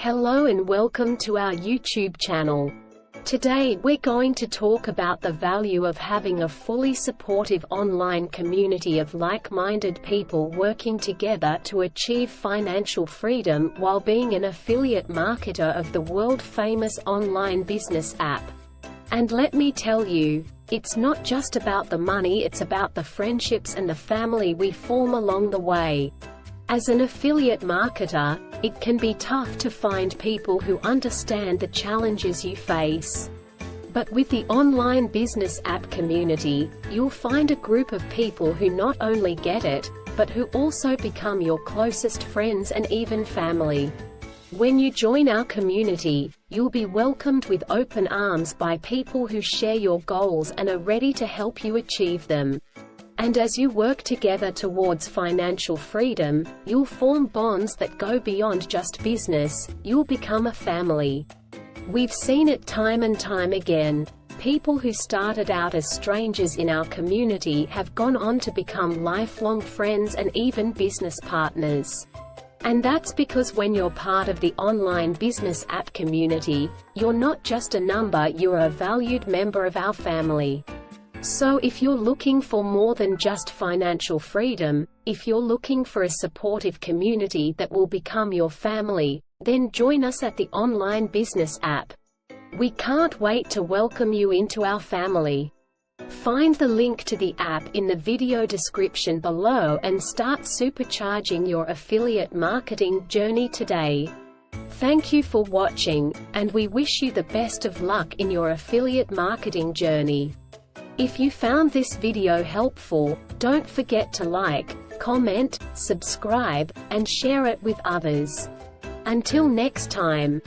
Hello and welcome to our YouTube channel. Today we're going to talk about the value of having a fully supportive online community of like-minded people working together to achieve financial freedom while being an affiliate marketer of the world-famous online business app. And let me tell you, it's not just about the money, it's about the friendships and the family we form along the way. As an affiliate marketer, it can be tough to find people who understand the challenges you face. But with the online business app community, you'll find a group of people who not only get it, but who also become your closest friends and even family. When you join our community, you'll be welcomed with open arms by people who share your goals and are ready to help you achieve them. And as you work together towards financial freedom, you'll form bonds that go beyond just business. You'll become a family. We've seen it time and time again. People who started out as strangers in our community have gone on to become lifelong friends and even business partners. And that's because when you're part of the online business app community, you're not just a number, you're a valued member of our family. So if you're looking for more than just financial freedom, if you're looking for a supportive community that will become your family, then join us at the online business app. We can't wait to welcome you into our family. Find the link to the app in the video description below and start supercharging your affiliate marketing journey today. Thank you for watching, and we wish you the best of luck in your affiliate marketing journey. If you found this video helpful, don't forget to like, comment, subscribe, and share it with others. Until next time.